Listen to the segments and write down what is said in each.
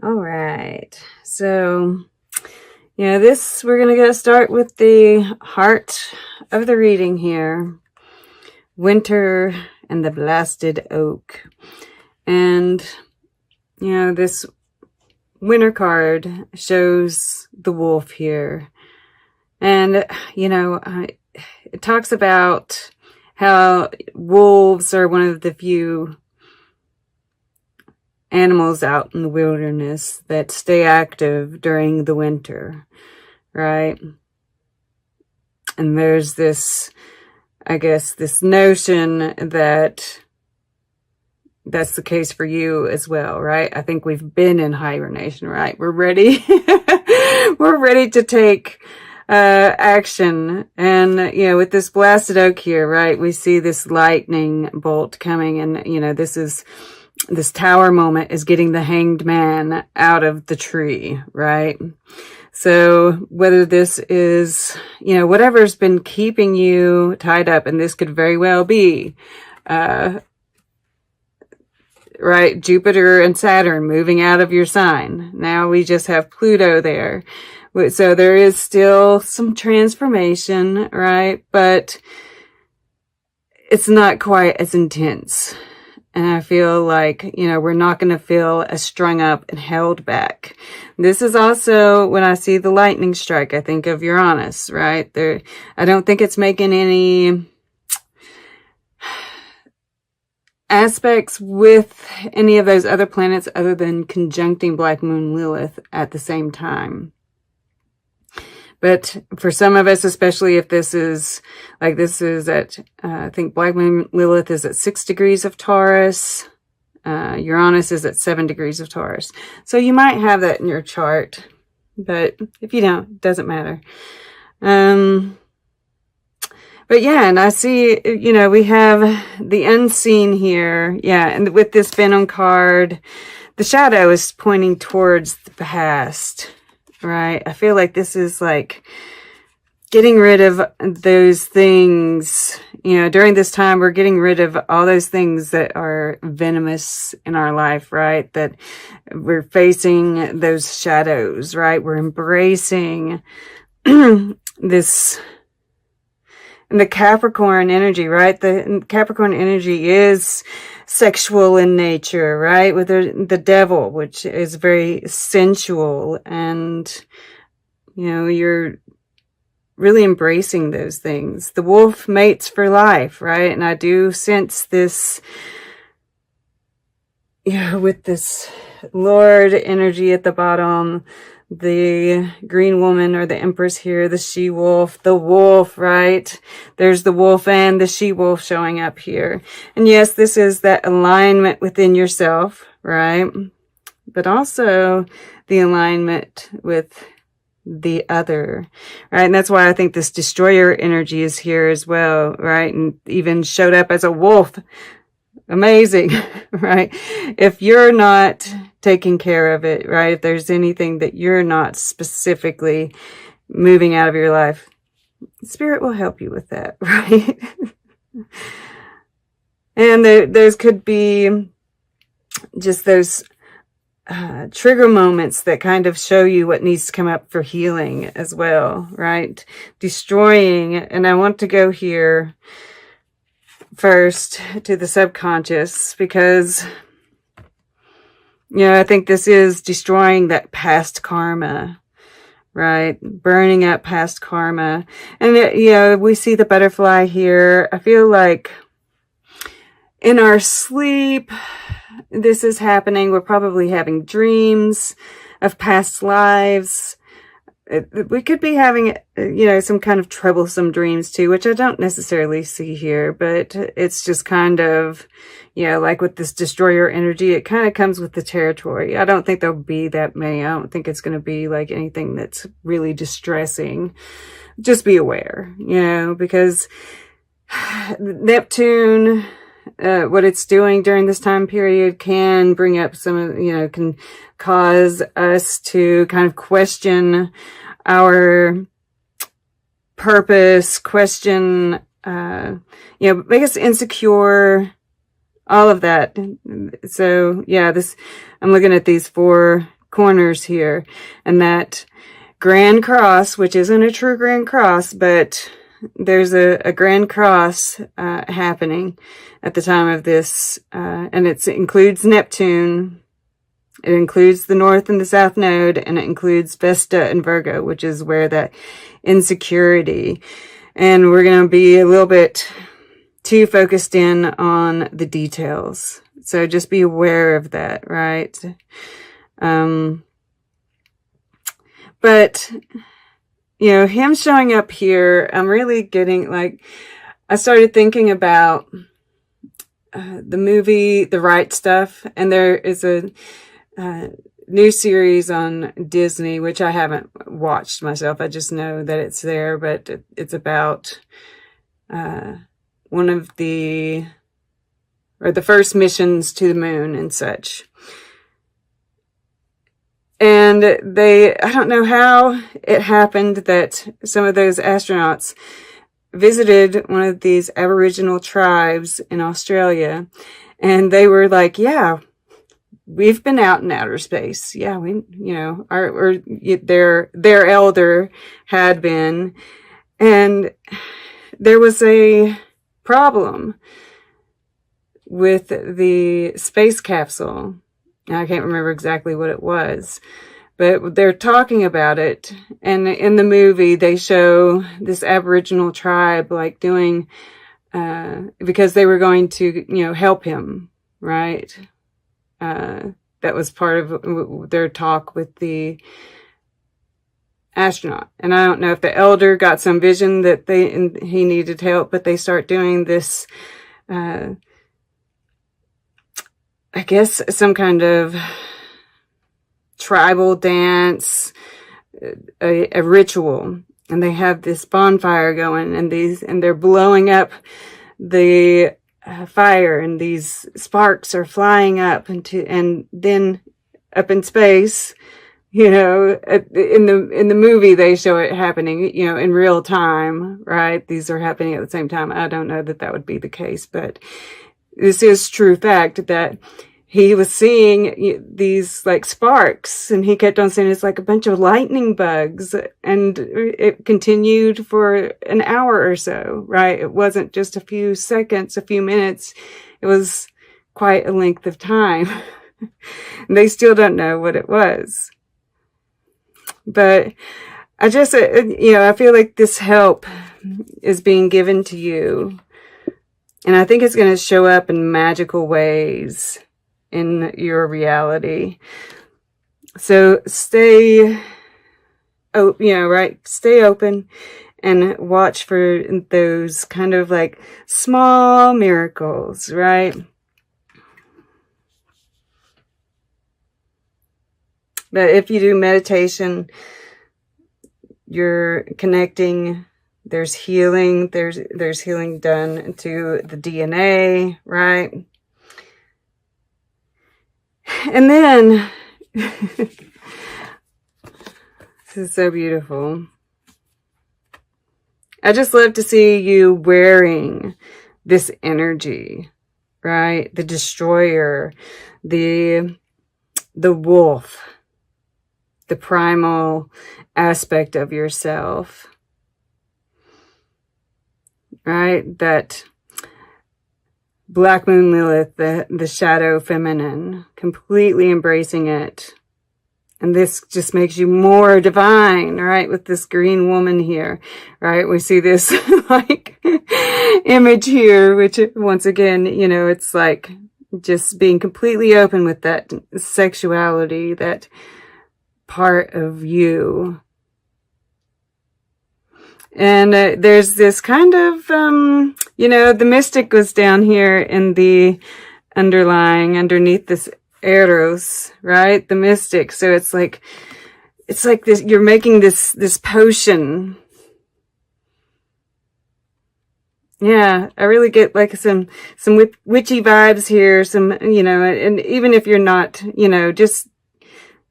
All right. So, we're going to start with the heart of the reading here. Winter and the Blasted Oak. And, this winter card shows the wolf here. And, it talks about how wolves are one of the few animals out in the wilderness that stay active during the winter, right? And there's this, I guess, this notion that that's the case for you as well, right? I think we've been in hibernation, right? We're ready. We're ready to take action. And, with this blasted oak here, right? We see this lightning bolt coming, and, this tower moment is getting the hanged man out of the tree, right? So whether this is, whatever's been keeping you tied up, and this could very well be, right, Jupiter and Saturn moving out of your sign. Now we just have Pluto there. So there is still some transformation, right? But it's not quite as intense. And I feel like, we're not going to feel as strung up and held back. This is also, when I see the lightning strike, I think of Uranus, right? I don't think it's making any aspects with any of those other planets other than conjuncting Black Moon Lilith at the same time. But for some of us, especially if this is at, I think Black Moon Lilith is at 6 degrees of Taurus. Uranus is at 7 degrees of Taurus. So you might have that in your chart, but if you don't, it doesn't matter. But yeah, and I see, we have the unseen here. Yeah, and with this Venom card, the shadow is pointing towards the past. Right. I feel like this is like getting rid of those things, during this time, we're getting rid of all those things that are venomous in our life, right? That we're facing those shadows, right? We're embracing this, and the Capricorn energy, right? The Capricorn energy is sexual in nature, right? With the devil, which is very sensual, and, you're really embracing those things. The wolf mates for life, right? And I do sense this, with this Lord energy at the bottom, the green woman or the empress here, the she-wolf, the wolf, right? There's the wolf and the she-wolf showing up here. And yes, this is that alignment within yourself, right? But also the alignment with the other, right? And that's why I think this destroyer energy is here as well, right? And even showed up as a wolf. Amazing, right? If you're not taking care of it, right? If there's anything that you're not specifically moving out of your life, Spirit will help you with that, right? And those could be just those trigger moments that kind of show you what needs to come up for healing as well, right? Destroying, and I want to go here first to the subconscious, because I think this is destroying that past karma, right? Burning up past karma. And we see the butterfly here. I feel like in our sleep this is happening. We're probably having dreams of past lives. We could be having, some kind of troublesome dreams too, which I don't necessarily see here, but it's just kind of, like with this destroyer energy, it kind of comes with the territory. I don't think there'll be that many. I don't think it's going to be like anything that's really distressing. Just be aware, because Neptune, what it's doing during this time period can bring up can cause us to kind of question our purpose, question, make us insecure, all of that. So yeah, I'm looking at these 4 corners here. And that Grand Cross, which isn't a true Grand Cross, but there's a Grand Cross happening at the time of this, and it includes Neptune, it includes the North and the South Node, and it includes Vesta and Virgo, which is where that insecurity. And we're going to be a little bit too focused in on the details. So just be aware of that, right? But, you know, him showing up here, I'm really getting, like, I started thinking about the movie The Right Stuff, and there is a new series on Disney, which I haven't watched myself. I just know that it's there, but it's about one of the first missions to the moon and such. And I don't know how it happened that some of those astronauts visited one of these Aboriginal tribes in Australia, and they were like, yeah, we've been out in outer space. Yeah, we, you know, their elder had been, and there was a problem with the space capsule. I can't remember exactly what it was, but they're talking about it. And in the movie, they show this Aboriginal tribe, like, doing, because they were going to, you know, help him, right? That was part of their talk with the astronaut. And I don't know if the elder got some vision that he needed help, but they start doing this, I guess some kind of tribal dance, a ritual, and they have this bonfire going, and they're blowing up the fire, and these sparks are flying up and then up in space. You know, in the movie they show it happening, you know, in real time, right? These are happening at the same time. I don't know that would be the case, but this is true fact that he was seeing these, like, sparks, and he kept on saying it's like a bunch of lightning bugs, and it continued for an hour or so, right? It wasn't just a few seconds, a few minutes. It was quite a length of time. And they still don't know what it was. But I just, you know, I feel like this help is being given to you. And I think it's going to show up in magical ways in your reality. So stay open and watch for those kind of like small miracles, right? But if you do meditation, you're connecting. There's healing. There's healing done to the DNA, right? And then, this is so beautiful. I just love to see you wearing this energy, right? The destroyer, the wolf, the primal aspect of yourself, right? That Black Moon Lilith, the shadow feminine, completely embracing it. And this just makes you more divine, right? With this green woman here, right? We see this like image here, which once again, you know, it's like just being completely open with that sexuality, that part of you. And there's this kind of, you know, the mystic was down here in the underneath this Eros, right? The mystic. So it's like this, you're making this potion. Yeah, I really get like some witchy vibes here, some, you know, and even if you're not, you know, just,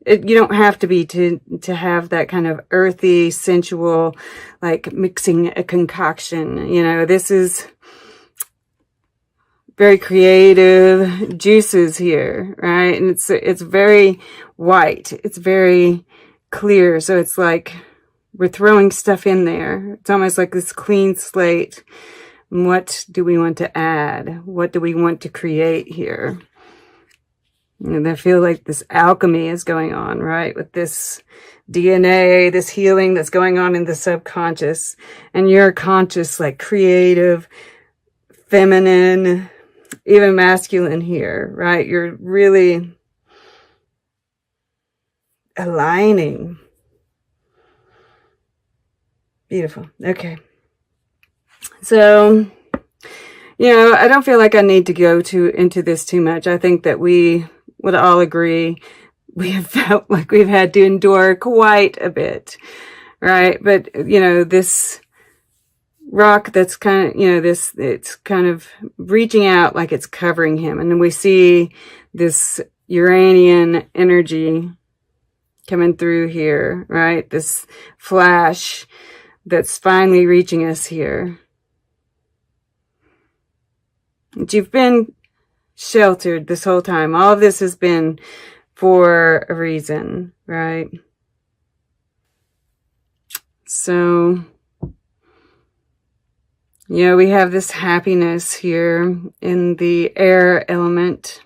you don't have to be to have that kind of earthy, sensual, like mixing a concoction. You know, this is very creative juices here, right? And it's very white. It's very clear. So it's like we're throwing stuff in there. It's almost like this clean slate. What do we want to add? What do we want to create here? And I feel like this alchemy is going on, right? With this DNA, this healing that's going on in the subconscious. And your conscious, like creative, feminine, even masculine here, right? You're really aligning. Beautiful. Okay. So, I don't feel like I need to go into this too much. I think that we would all agree we have felt like we've had to endure quite a bit, right? But, this rock that's kind of, it's kind of reaching out like it's covering him. And then we see this Uranian energy coming through here, right? This flash that's finally reaching us here. But you've been sheltered this whole time. All of this has been for a reason, right? So, we have this happiness here in the air element.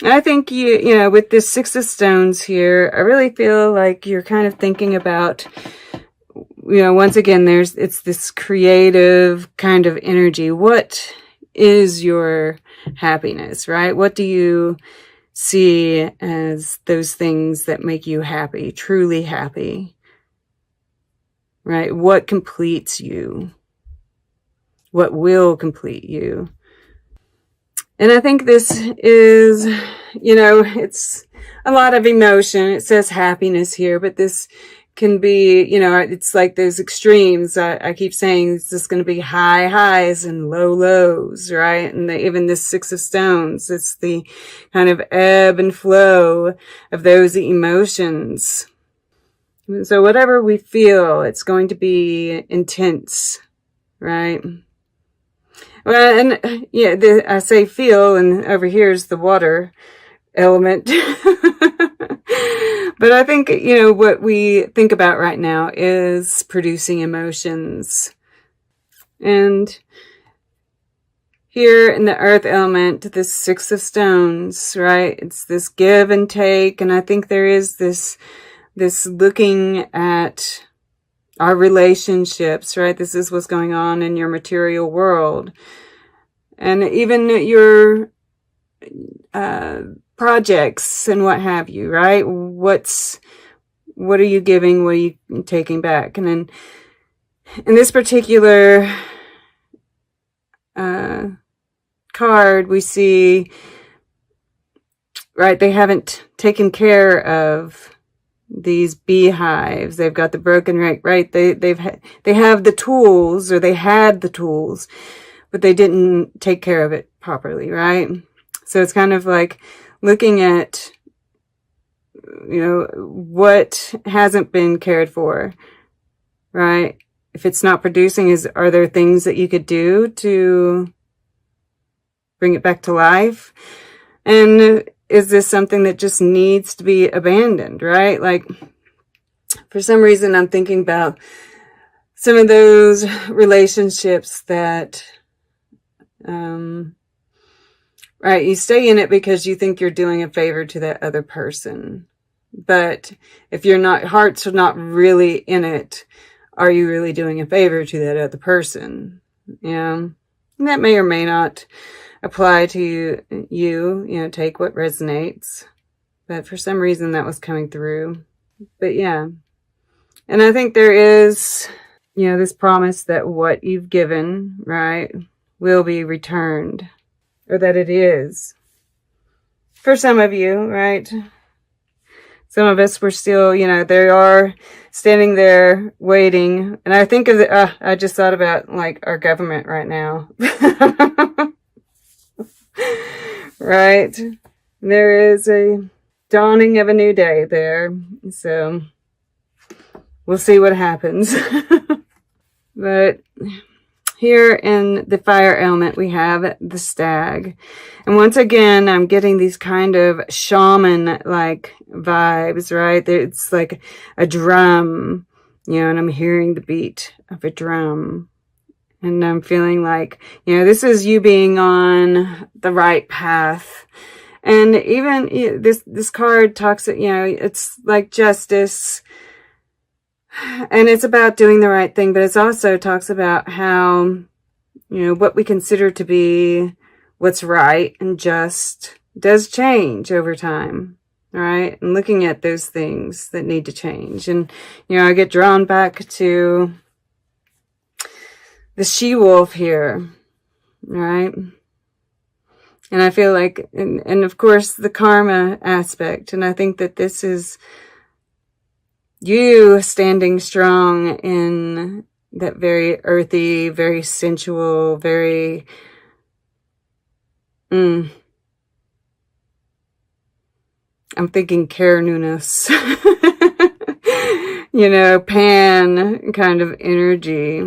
And I think with this Six of Stones here, I really feel like you're kind of thinking about, once again, it's this creative kind of energy. What is your happiness, right? What do you see as those things that make you happy, truly happy, right? What completes you? What will complete you? And I think this is, it's a lot of emotion. It says happiness here, but this can be, it's like those extremes. I keep saying it's just going to be high highs and low lows, right? And even this Six of Stones, it's the kind of ebb and flow of those emotions. So whatever we feel, it's going to be intense, right? Well, and I say feel, and over here is the water element. But I think, what we think about right now is producing emotions. And here in the earth element, this Six of Stones, right? It's this give and take. And I think there is this looking at our relationships, right? This is what's going on in your material world. And even your projects and what have you, right? What are you giving? What are you taking back? And then in this particular card, we see, right, they haven't taken care of these beehives. They've got the broken right. They have the tools, or they had the tools, but they didn't take care of it properly, right? So it's kind of like looking at, what hasn't been cared for, right? If it's not producing, are there things that you could do to bring it back to life? And is this something that just needs to be abandoned, right? Like, for some reason, I'm thinking about some of those relationships that, right, you stay in it because you think you're doing a favor to that other person. But if heart's not really in it, are you really doing a favor to that other person? And that may or may not apply to you, take what resonates. But for some reason that was coming through. But yeah. And I think there is, this promise that what you've given, right, will be returned. Or that it is. For some of you, right? Some of us were still, they are standing there waiting. And I think of I just thought about like our government right now. Right? There is a dawning of a new day there. So we'll see what happens. But Here in the fire element, we have the stag. And once again, I'm getting these kind of shaman-like vibes, right? It's like a drum, you know, and I'm hearing the beat of a drum. And I'm feeling like, you know, this is you being on the right path. And even this card talks, you know, it's like justice. And it's about doing the right thing, but it also talks about how, you know, what we consider to be what's right and just does change over time, right? And looking at those things that need to change. And, you know, I get drawn back to the she-wolf here, right? And I feel like, and of course, the karma aspect. And I think that this is you standing strong in that very earthy, very sensual, very, I'm thinking care newness, you know, pan kind of energy.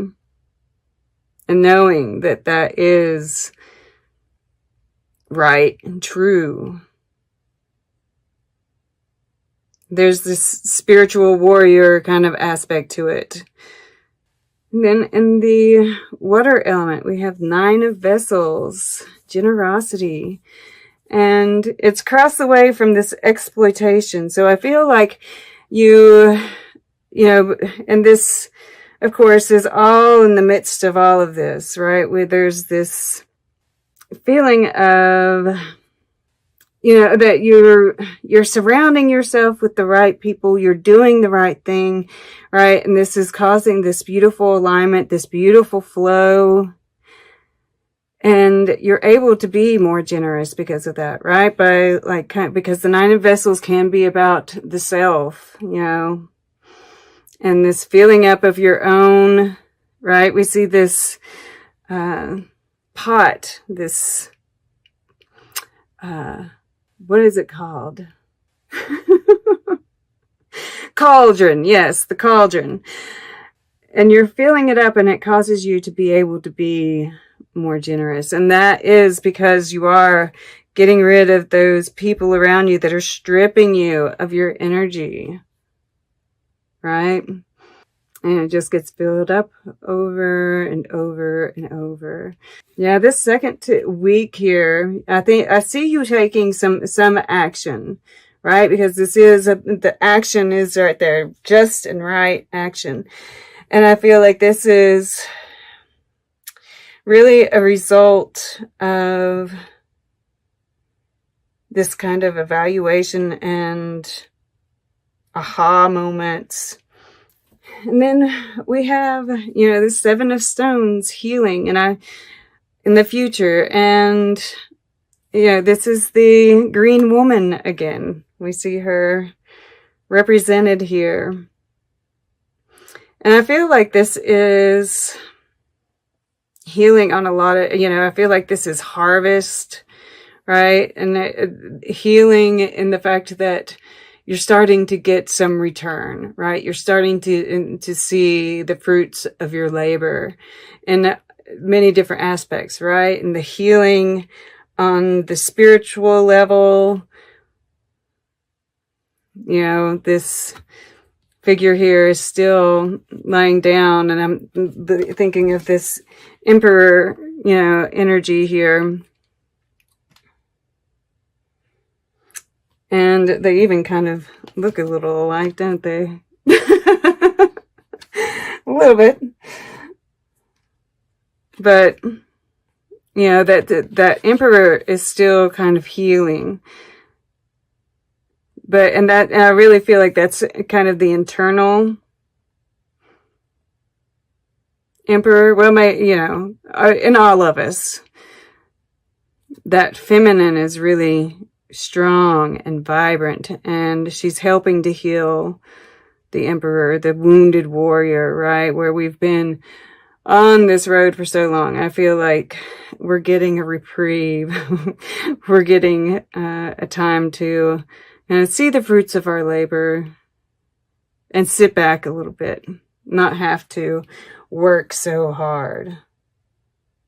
And knowing that that is right and true. There's this spiritual warrior kind of aspect to it. And then in the water element, we have 9 of vessels, generosity. And it's crossed away from this exploitation. So I feel like you know, and this, of course, is all in the midst of all of this, right? Where there's this feeling of, you know, that you're surrounding yourself with the right people, you're doing the right thing, right? And this is causing this beautiful alignment, this beautiful flow. And you're able to be more generous because of that, right? Because the 9 of vessels can be about the self, you know, and this filling up of your own, right? We see this pot, this, what is it called? Cauldron. Yes, the cauldron. And you're filling it up and it causes you to be able to be more generous. And that is because you are getting rid of those people around you that are stripping you of your energy. Right? And it just gets filled up over and over and over. Yeah, this second week here, I see you taking some action, right? Because this is the action is right there, just and right action. And I feel like this is really a result of this kind of evaluation and aha moments. And then we have, you know, the 7 of stones, healing, and in the future. And, you know, this is the green woman again. We see her represented here. And I feel like this is healing on a lot of, you know, I feel like this is harvest, right? And healing in the fact that you're starting to get some return, right? You're starting to see the fruits of your labor in many different aspects, right? And the healing on the spiritual level, you know, this figure here is still lying down, and I'm thinking of this emperor, you know, energy here. And they even kind of look a little alike, don't they? A little bit. But, you know, that emperor is still kind of healing. But, and I really feel like that's kind of the internal emperor. Well, you know, in all of us, that feminine is really strong and vibrant, and she's helping to heal the emperor, the wounded warrior, right? Where we've been on this road for so long. I feel like we're getting a reprieve. We're getting a time to see the fruits of our labor and sit back a little bit, not have to work so hard.